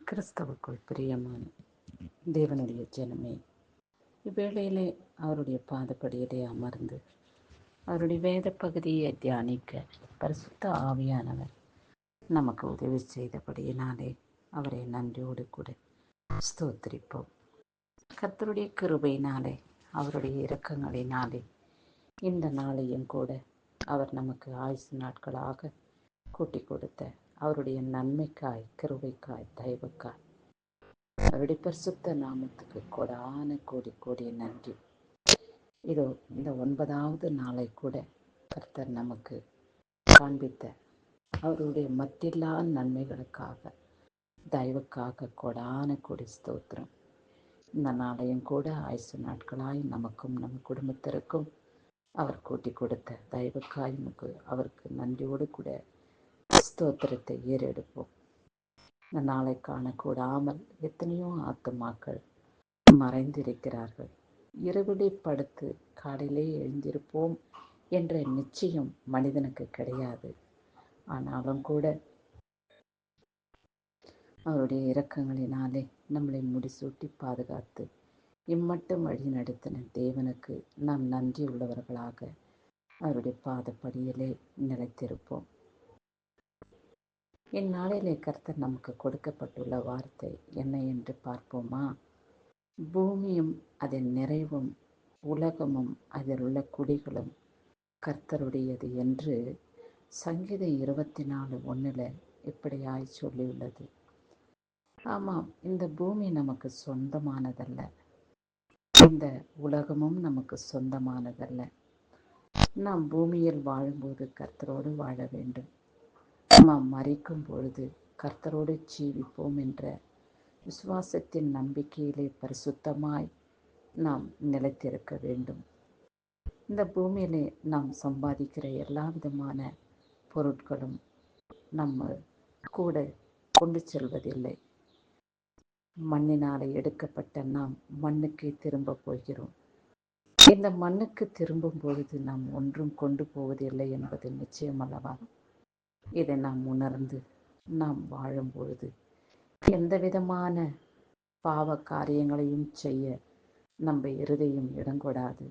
கிறிஸ்தவுக்குள் பிரியமான தேவனுடைய ஜனமே, இவ்வேளையிலே அவருடைய பாதப்படியிலே அமர்ந்து அவருடைய வேத பகுதியை தியானிக்க பரிசுத்த ஆவியானவர் நமக்கு உதவி செய்தபடியினாலே அவரை நன்றியோடு கூட ஸ்தோத்திரிப்போம். கர்த்தருடைய கிருபையினாலே, அவருடைய இரக்கங்களினாலே இந்த நாளையும் கூட அவர் நமக்கு ஆயுசு நாட்களாக கூட்டி கொடுத்த அவருடைய நன்மைக்காய், கிருபைக்காய், தயவுக்காய் அவருடைய பரிசுத்த நாமத்துக்கு கொடான கோடி கோடி நன்றி. இதோ இந்த 9வது நாளை கூட கர்த்தர் நமக்கு காண்பித்த அவருடைய மற்றில்லா நன்மைகளுக்காக, தயவுக்காக கொடான கோடி ஸ்தோத்திரம். இந்த நாளையும் கூட ஆயுசு நாட்களாய் நமக்கும் நம் குடும்பத்திற்கும் அவர் கூட்டி கொடுத்த தயவுக்காய் அவருக்கு நன்றியோடு கூட ஸ்தோத்திரத்தை ஏறெடுப்போம். இந்த நாளை காணக்கூடாமல் எத்தனையோ ஆத்துமாக்கள் மறைந்திருக்கிறார்கள். இரவிலே படுத்து காலையிலே எழுந்திருப்போம் என்ற நிச்சயம் மனிதனுக்கு கிடையாது. ஆனாலும் கூட அவருடைய இரக்கங்களினாலே நம்மளை முடிசூட்டி பாதுகாத்து இம்மட்டும் வழி நடத்தின தேவனுக்கு நாம் நன்றி உள்ளவர்களாக அவருடைய பாதப்படியிலே நிலைத்திருப்போம். இந்நாளிலே கர்த்தர் நமக்கு கொடுக்கப்பட்டுள்ள வார்த்தை என்ன என்று பார்ப்போமா? பூமியும் அதன் நிறைவும் உலகமும் அதில் உள்ள குடிகளும் கர்த்தருடையது என்று சங்கீதம் 24:1 இப்படியாய் சொல்லியுள்ளது. ஆமாம், இந்த பூமி நமக்கு சொந்தமானதல்ல, இந்த உலகமும் நமக்கு சொந்தமானதல்ல. நாம் பூமியில் வாழும்போது கர்த்தரோடு வாழ வேண்டும். நாம் மரிக்கும் பொழுது கர்த்தரோடு ஜீவிப்போம் என்ற விசுவாசத்தின் நம்பிக்கையிலே பரிசுத்தமாய் நாம் நிலைத்திருக்க வேண்டும். இந்த பூமியிலே நாம் சம்பாதிக்கிற எல்லா விதமான பொருட்களும் நம்ம கூட கொண்டு செல்வதில்லை. மண்ணினாலே எடுக்கப்பட்ட நாம் மண்ணுக்கே திரும்ப போகிறோம். இந்த மண்ணுக்கு திரும்பும் பொழுது நாம் ஒன்றும் கொண்டு போவதில்லை என்பது நிச்சயம் அல்லவா? இதை நாம் உணர்ந்து நாம் வாழும் பொழுது எந்த விதமான பாவ காரியங்களையும் செய்ய நம்ம இருதயம் இடங்கொடாது.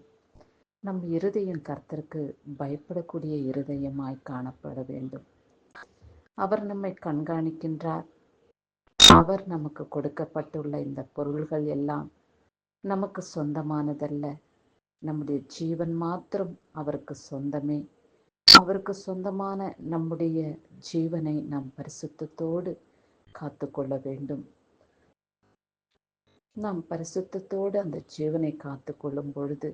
நம் இருதயம் கர்த்தருக்கு பயப்படக்கூடிய இருதயமாய் காணப்பட வேண்டும். அவர் நம்மை கண்காணிக்கின்றார். அவர் நமக்கு கொடுக்கப்பட்டுள்ள இந்த பொருள்கள் எல்லாம் நமக்கு சொந்தமானதல்ல. நம்முடைய ஜீவன் மாத்திரம் அவருக்கு சொந்தமே. அவருக்கு சொந்தமான நம்முடைய ஜீவனை நாம் பரிசுத்தத்தோடு காத்து கொள்ள வேண்டும். நாம் பரிசுத்தத்தோடு அந்த ஜீவனை காத்து கொள்ளும் பொழுது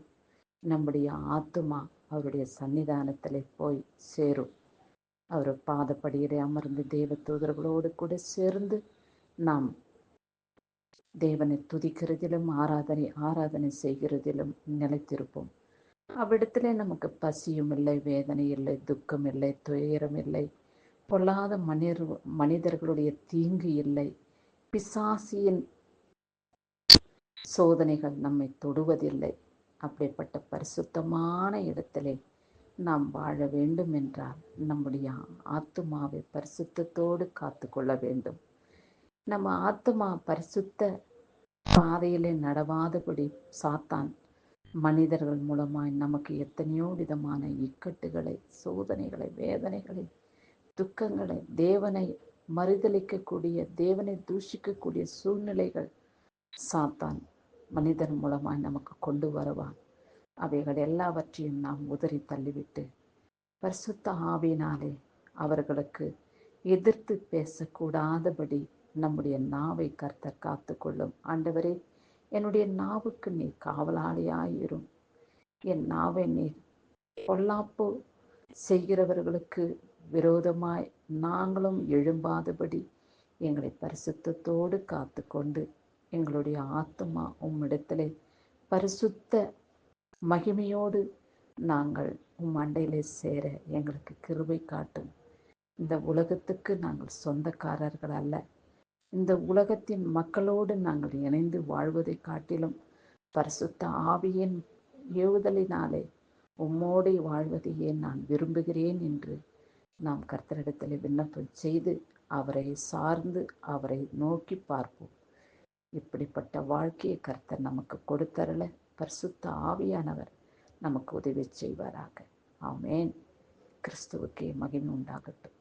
நம்முடைய ஆத்துமா அவருடைய சன்னிதானத்திலே போய் சேரும். அவர் பாதப்படியிலே அமர்ந்து தேவ தூதர்களோடு கூட சேர்ந்து நாம் தேவனை துதிக்கிறதிலும் ஆராதனை செய்கிறதிலும் நிலைத்திருப்போம். அவ்விடத்திலே நமக்கு பசியும் இல்லை, வேதனை இல்லை, துக்கம் இல்லை, துயரம் இல்லை, பொல்லாத மனிதர்களுடைய தீங்கு இல்லை, பிசாசியின் சோதனைகள் நம்மை தொடுவதில்லை. அப்படிப்பட்ட பரிசுத்தமான இடத்திலே நாம் வாழ வேண்டும் என்றால் நம்முடைய ஆத்துமாவை பரிசுத்தத்தோடு காத்து கொள்ள வேண்டும். நம்ம ஆத்துமா பரிசுத்த பாதையிலே நடவாதபடி சாத்தான் மனிதர்கள் மூலமாய் நமக்கு எத்தனையோ விதமான இக்கட்டுகளை, சோதனைகளை, வேதனைகளை, துக்கங்களை, தேவனை மறுதலிக்கக்கூடிய, தேவனை தூஷிக்கக்கூடிய சூழ்நிலைகள் சாத்தான் மனிதன் மூலமாய் நமக்கு கொண்டு வருவான். அவைகள் எல்லாவற்றையும் நாம் உதறி தள்ளிவிட்டு பரிசுத்த ஆவியினாலே அவர்களுக்கு எதிர்த்து பேசக்கூடாதபடி நம்முடைய நாவை கர்த்தர் காத்து கொள்ளும். ஆண்டவரே, என்னுடைய நாவுக்கு நீர் காவலாளியாயிரும். என் நாவை நீர் பொல்லாப்பு செய்கிறவர்களுக்கு விரோதமாய் நாங்களும் எழும்பாதபடி எங்களை பரிசுத்தத்தோடு காத்து கொண்டு எங்களுடைய ஆத்துமா உம்மிடத்திலே பரிசுத்த மகிமையோடு நாங்கள் உம் அண்டையிலே சேர எங்களுக்கு கிருபை காட்டும். இந்த உலகத்துக்கு நாங்கள் சொந்தக்காரர்கள் அல்ல. இந்த உலகத்தின் மக்களோடு நாங்கள் இணைந்து வாழ்வதை காட்டிலும் பரிசுத்த ஆவியின் ஏவுதலினாலே உம்மோடு வாழ்வதையே நான் விரும்புகிறேன் என்று நாம் கர்த்தரிடத்தில் விண்ணப்பம் செய்து அவரை சார்ந்து அவரை நோக்கி பார்ப்போம். இப்படிப்பட்ட வாழ்க்கையை கர்த்தர் நமக்கு கொடுத்தரல பரிசுத்த ஆவியானவர் நமக்கு உதவி செய்வாராக. ஆமேன். கிறிஸ்துவுக்கே மகிமை உண்டாகட்டும்.